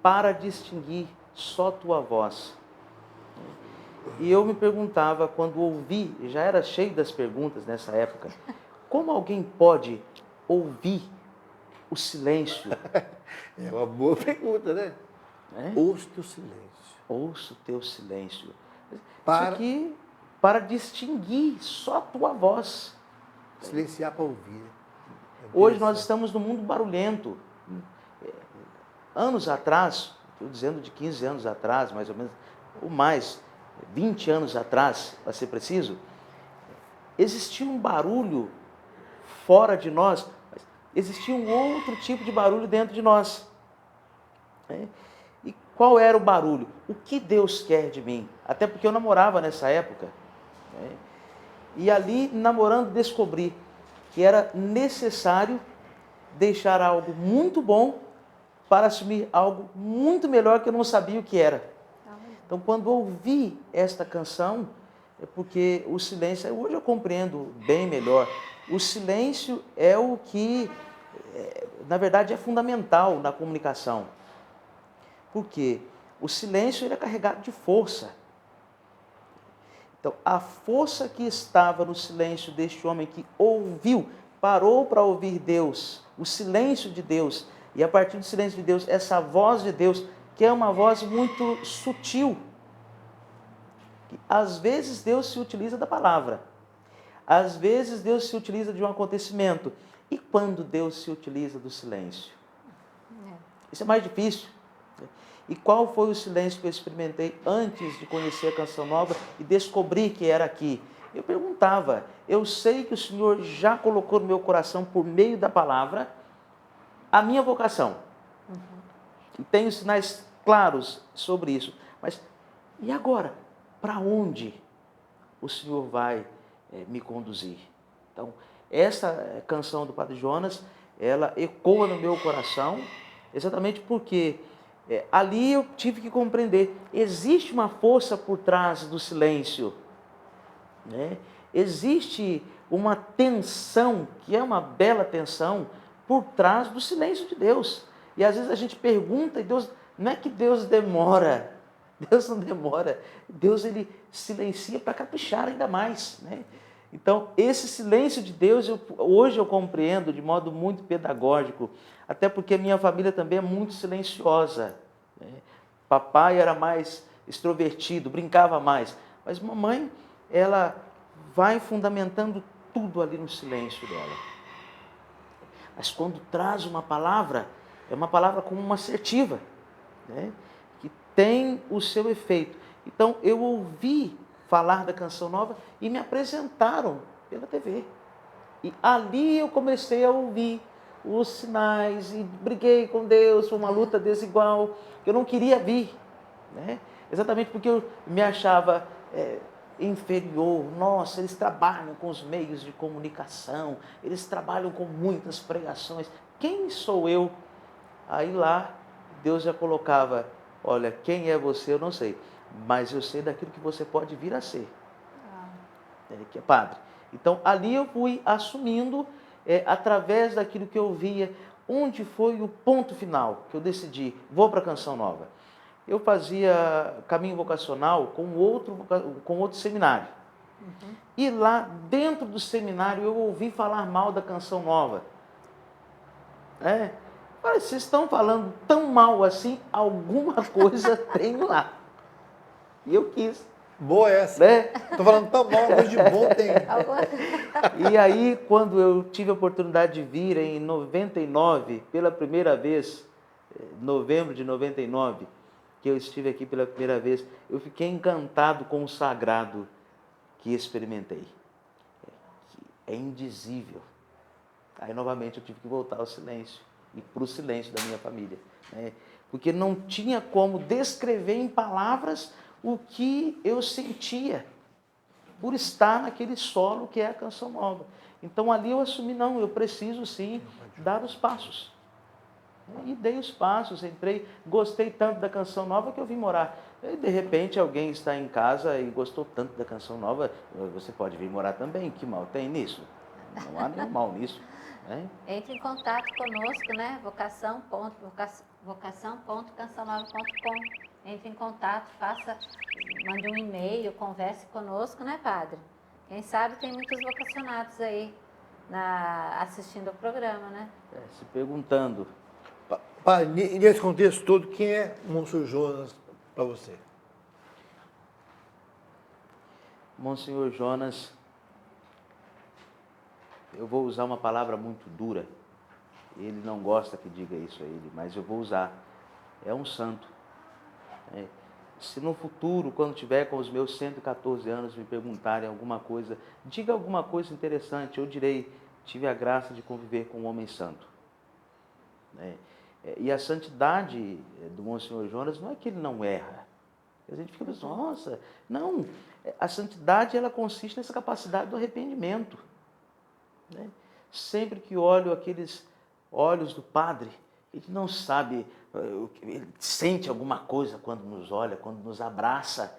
para distinguir só tua voz. E eu me perguntava, quando ouvi, já era cheio das perguntas nessa época, como alguém pode ouvir o silêncio? É uma boa pergunta, né? Ouça o teu silêncio. Ouça o teu silêncio. Para. Isso aqui, para distinguir só a tua voz. Silenciar para ouvir. Hoje nós estamos num mundo barulhento. Anos atrás, estou dizendo de 15 anos atrás, mais ou menos, ou mais, 20 anos atrás, para ser preciso, existia um barulho fora de nós, mas existia um outro tipo de barulho dentro de nós. E qual era o barulho? O que Deus quer de mim? Até porque eu namorava nessa época. E ali, namorando, descobri que era necessário deixar algo muito bom para assumir algo muito melhor que eu não sabia o que era. Então, quando ouvi esta canção, é porque o silêncio, hoje eu compreendo bem melhor, o silêncio é o que, na verdade, é fundamental na comunicação. Por quê? O silêncio ele é carregado de força. Então, a força que estava no silêncio deste homem que ouviu, parou para ouvir Deus, o silêncio de Deus, e a partir do silêncio de Deus, essa voz de Deus, que é uma voz muito sutil, que às vezes Deus se utiliza da palavra, às vezes Deus se utiliza de um acontecimento, e quando Deus se utiliza do silêncio? Isso é mais difícil. E qual foi o silêncio que eu experimentei antes de conhecer a Canção Nova e descobrir que era aqui? Eu perguntava, eu sei que o Senhor já colocou no meu coração, por meio da palavra, a minha vocação. E tenho sinais claros sobre isso. Mas, e agora? Para onde o Senhor vai me conduzir? Então, essa canção do Padre Jonas, ela ecoa no meu coração, exatamente porque ali eu tive que compreender, existe uma força por trás do silêncio, existe uma tensão, que é uma bela tensão, por trás do silêncio de Deus. E às vezes a gente pergunta, e Deus, não é que Deus demora, Deus não demora, Deus ele silencia para caprichar ainda mais, Então, esse silêncio de Deus, hoje eu compreendo de modo muito pedagógico, até porque a minha família também é muito silenciosa. Papai era mais extrovertido, brincava mais, mas mamãe, ela vai fundamentando tudo ali no silêncio dela. Mas quando traz uma palavra, é uma palavra como uma assertiva, que tem o seu efeito. Então, eu ouvi falar da Canção Nova e me apresentaram pela TV. E ali eu comecei a ouvir os sinais e briguei com Deus, foi uma luta desigual, que eu não queria vir, exatamente porque eu me achava inferior. Nossa, eles trabalham com os meios de comunicação, eles trabalham com muitas pregações. Quem sou eu? Aí lá, Deus já colocava, olha, quem é você eu não sei, mas eu sei daquilo que você pode vir a ser, que é padre. Então, ali eu fui assumindo, através daquilo que eu via, onde foi o ponto final, que eu decidi, vou para a Canção Nova. Eu fazia caminho vocacional com outro seminário. E lá, dentro do seminário, eu ouvi falar mal da Canção Nova. Olha, vocês estão falando tão mal assim, alguma coisa tem lá. E eu quis. Boa essa. Estou falando tão mal, coisa de bom tem. E aí, quando eu tive a oportunidade de vir em 99, pela primeira vez, novembro de 99, que eu estive aqui pela primeira vez, eu fiquei encantado com o sagrado que experimentei. É indizível. Aí, novamente, eu tive que voltar ao silêncio, e para o silêncio da minha família. Porque não tinha como descrever em palavras o que eu sentia por estar naquele solo que é a Canção Nova. Então, ali eu assumi, não, eu preciso sim dar os passos. E dei os passos, entrei, gostei tanto da Canção Nova que eu vim morar. E, de repente, alguém está em casa e gostou tanto da Canção Nova, você pode vir morar também. Que mal tem nisso? Não há nenhum mal nisso. Entre em contato conosco, vocação.cançãonova.com. Entre em contato, mande um e-mail, converse conosco, padre? Quem sabe tem muitos vocacionados aí assistindo ao programa, né? Se perguntando. Nesse contexto todo, quem é Monsenhor Jonas para você? Monsenhor Jonas, eu vou usar uma palavra muito dura. Ele não gosta que diga isso a ele, mas eu vou usar. É um santo. Se no futuro, quando tiver com os meus 114 anos, me perguntarem alguma coisa, diga alguma coisa interessante, eu direi, tive a graça de conviver com um homem santo. E a santidade do Monsenhor Jonas não é que ele não erra. A gente fica pensando, nossa, não. A santidade, ela consiste nessa capacidade do arrependimento. Sempre que olho aqueles olhos do Padre, ele não sabe, ele sente alguma coisa quando nos olha, quando nos abraça,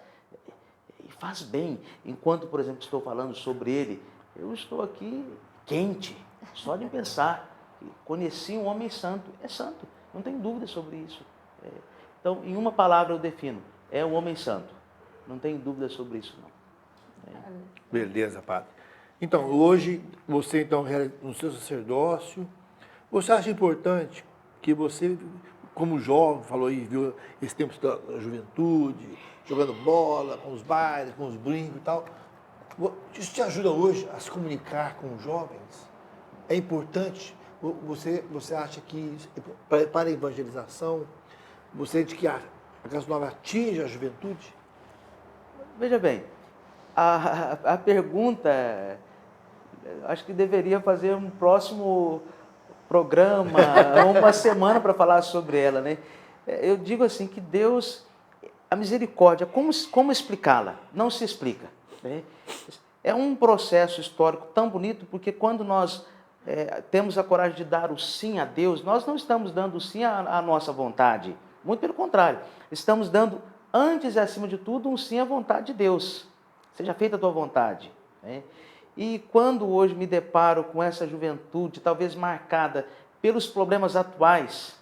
e faz bem. Enquanto, por exemplo, estou falando sobre ele, eu estou aqui quente, só de pensar. Conheci um homem santo, é santo, não tem dúvida sobre isso. Então, em uma palavra eu defino, é um homem santo, não tem dúvida sobre isso não. Beleza, padre. Então, hoje, você então no seu sacerdócio, você acha importante que você, como jovem, falou aí, viu esse tempo da juventude, jogando bola, com os bailes, com os brincos e tal, isso te ajuda hoje a se comunicar com os jovens? É importante? Você acha que, para a evangelização, você acha que a Casa Nova atinge a juventude? Veja bem, a pergunta, acho que deveria fazer um próximo programa, uma semana para falar sobre ela, né? Eu digo assim, que Deus, a misericórdia, como explicá-la? Não se explica. Né? É um processo histórico tão bonito, porque quando nós temos a coragem de dar o sim a Deus, nós não estamos dando o sim à nossa vontade, muito pelo contrário, estamos dando, antes e acima de tudo, um sim à vontade de Deus. Seja feita a tua vontade. Né? E quando hoje me deparo com essa juventude, talvez marcada pelos problemas atuais,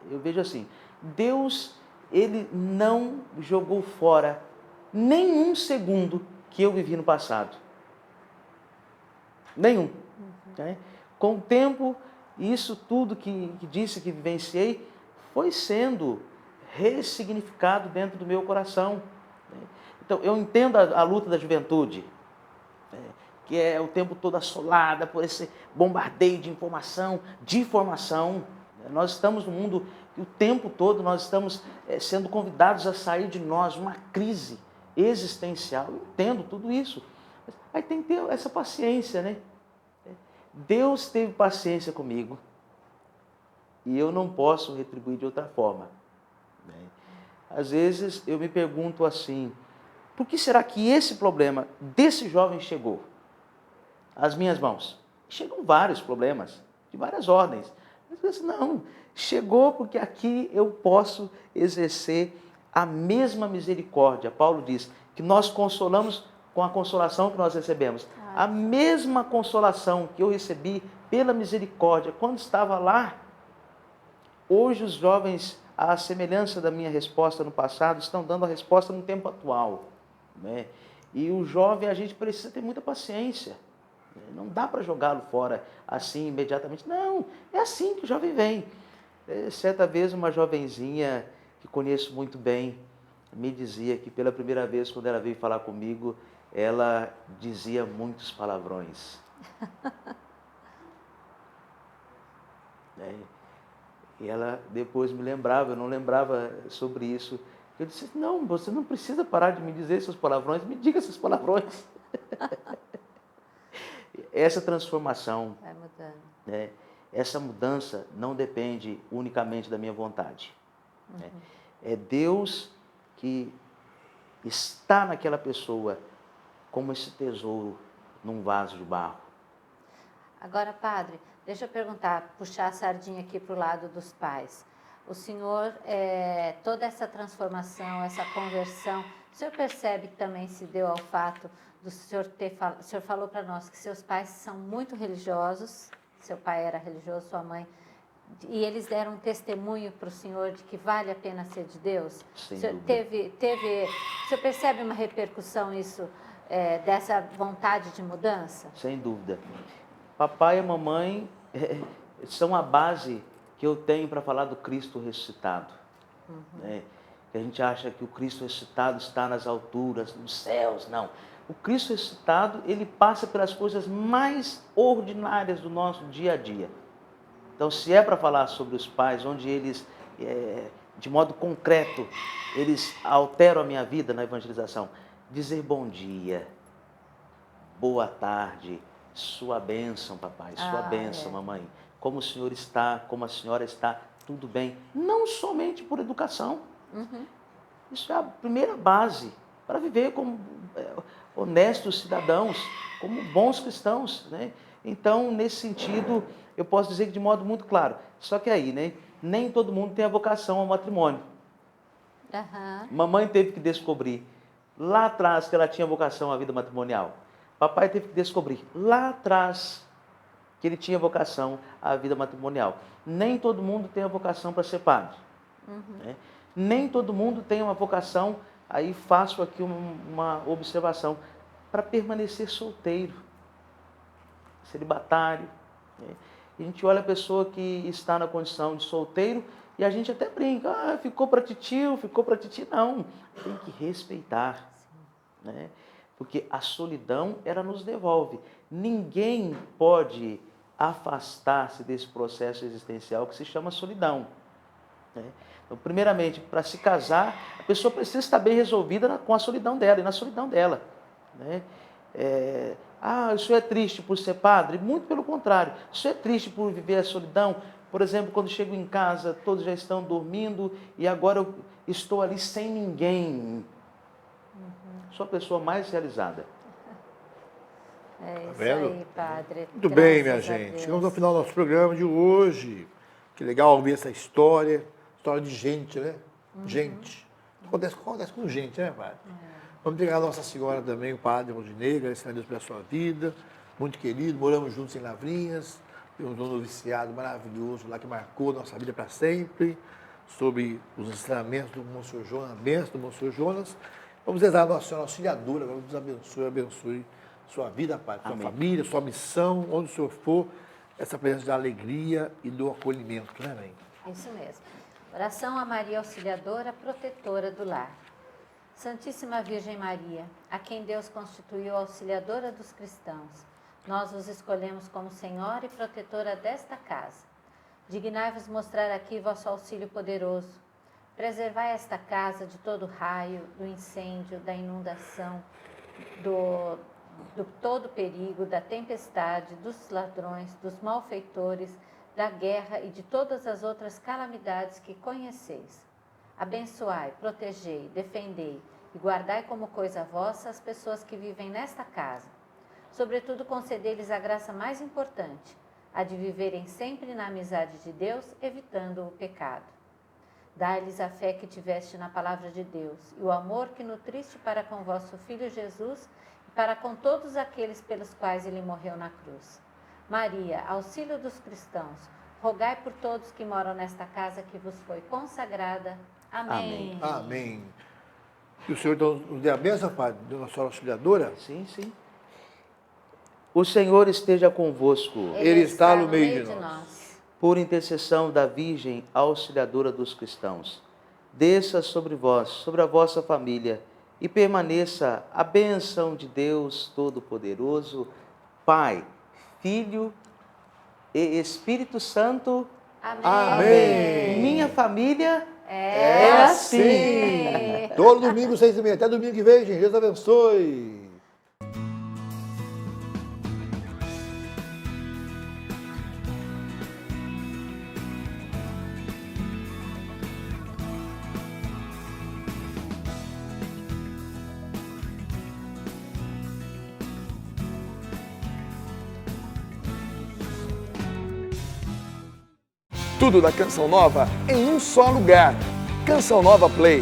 eu vejo assim, Deus, Ele não jogou fora nenhum segundo que eu vivi no passado. Nenhum. Né? Com o tempo, isso tudo que disse que vivenciei, foi sendo ressignificado dentro do meu coração. Então, eu entendo a luta da juventude, que é o tempo todo assolada por esse bombardeio de informação, de informação. Nós estamos no mundo que o tempo todo nós estamos sendo convidados a sair de nós, uma crise existencial. Eu entendo tudo isso. Aí tem que ter essa paciência, né? Deus teve paciência comigo e eu não posso retribuir de outra forma. Às vezes eu me pergunto assim, por que será que esse problema desse jovem chegou às minhas mãos? Chegam vários problemas, de várias ordens. Mas não, chegou porque aqui eu posso exercer a mesma misericórdia. Paulo diz que nós consolamos com a consolação que nós recebemos. A mesma consolação que eu recebi pela misericórdia quando estava lá. Hoje os jovens, à semelhança da minha resposta no passado, estão dando a resposta no tempo atual. Né? E o jovem, a gente precisa ter muita paciência. Não dá para jogá-lo fora assim, imediatamente. Não, é assim que o jovem vem. Certa vez uma jovenzinha que conheço muito bem me dizia que pela primeira vez, quando ela veio falar comigo, ela dizia muitos palavrões. E ela depois me lembrava, eu não lembrava sobre isso. Eu disse, não, você não precisa parar de me dizer esses palavrões, me diga esses palavrões. Essa transformação, vai mudando. Né, essa mudança não depende unicamente da minha vontade. Né? É Deus que está naquela pessoa como esse tesouro num vaso de barro. Agora, padre, deixa eu perguntar, puxar a sardinha aqui para o lado dos pais. O senhor, toda essa transformação, essa conversão, o senhor percebe que também se deu ao fato do senhor o senhor falou para nós que seus pais são muito religiosos, seu pai era religioso, sua mãe, e eles deram um testemunho para o senhor de que vale a pena ser de Deus? Sem o senhor dúvida. o senhor percebe uma repercussão isso, dessa vontade de mudança? Sem dúvida. papai e a mamãe são a base que eu tenho para falar do Cristo ressuscitado. Né? A gente acha que o Cristo ressuscitado está nas alturas, nos céus. Não. O Cristo ressuscitado, ele passa pelas coisas mais ordinárias do nosso dia a dia. Então, se é para falar sobre os pais, onde eles, de modo concreto, eles alteram a minha vida na evangelização, dizer bom dia, boa tarde, sua bênção, papai, sua bênção, mamãe. Como o senhor está, como a senhora está, tudo bem. Não somente por educação. Isso é a primeira base para viver como honestos cidadãos, como bons cristãos, né? Então, nesse sentido, eu posso dizer que de modo muito claro. Só que aí, né? Nem todo mundo tem a vocação ao matrimônio. Mamãe teve que descobrir lá atrás que ela tinha vocação à vida matrimonial. Papai teve que descobrir lá atrás que ele tinha vocação à vida matrimonial. Nem todo mundo tem a vocação para ser padre. Né? Nem todo mundo tem uma vocação, aí faço aqui uma observação, para permanecer solteiro, celibatário. Né? A gente olha a pessoa que está na condição de solteiro e a gente até brinca, ficou para titio, ficou para titi. Não, tem que respeitar. Né? Porque a solidão, ela nos devolve. Ninguém pode afastar-se desse processo existencial que se chama solidão. Né? Então, primeiramente, para se casar, a pessoa precisa estar bem resolvida com a solidão dela e na solidão dela. Né? O senhor é triste por ser padre? Muito pelo contrário. O senhor é triste por viver a solidão? Por exemplo, quando chego em casa, todos já estão dormindo e agora eu estou ali sem ninguém. Sou a pessoa mais realizada. É isso vendo? aí, padre. Muito bem, minha Graças a gente. Deus. Chegamos ao final do nosso programa de hoje. Que legal ouvir essa história de gente, né? Gente. Acontece com gente, né, padre? Vamos entregar a Nossa Senhora também, o padre Rondinei, agradecendo a Deus pela sua vida. Muito querido, moramos juntos em Lavrinhas. Temos um noviciado maravilhoso lá que marcou nossa vida para sempre. Sobre os ensinamentos do Monsenhor Jonas, a bênção do Monsenhor Jonas. Vamos rezar a Nossa Senhora Auxiliadora, agora nos abençoe sua vida, Pai, sua família, sua missão, onde o Senhor for, essa presença da alegria e do acolhimento, né, mãe? Isso mesmo. Oração a Maria Auxiliadora, protetora do lar. Santíssima Virgem Maria, a quem Deus constituiu auxiliadora dos cristãos, nós vos escolhemos como Senhora e protetora desta casa. Dignai-vos mostrar aqui vosso auxílio poderoso. Preservai esta casa de todo raio, do incêndio, da inundação, do todo perigo, da tempestade, dos ladrões, dos malfeitores, da guerra e de todas as outras calamidades que conheceis. Abençoai, protegei, defendei e guardai como coisa vossa as pessoas que vivem nesta casa. Sobretudo, concedei-lhes a graça mais importante, a de viverem sempre na amizade de Deus, evitando o pecado. Dai-lhes a fé que tiveste na palavra de Deus e o amor que nutriste para com vosso Filho Jesus e para com todos aqueles pelos quais ele morreu na cruz. Maria, auxílio dos cristãos, rogai por todos que moram nesta casa que vos foi consagrada. Amém. Amém. Que o Senhor então nos dê a bênção, Padre, de Nossa Senhora Auxiliadora. Sim, sim. O Senhor esteja convosco. Ele está no meio de nós. Por intercessão da Virgem Auxiliadora dos cristãos, desça sobre vós, sobre a vossa família, e permaneça a bênção de Deus Todo-Poderoso, Pai, Filho e Espírito Santo. Amém. Amém. Minha família É assim. Todo domingo, 6h30. Até domingo que vem, gente. Deus abençoe. Tudo da Canção Nova em um só lugar. Canção Nova Play.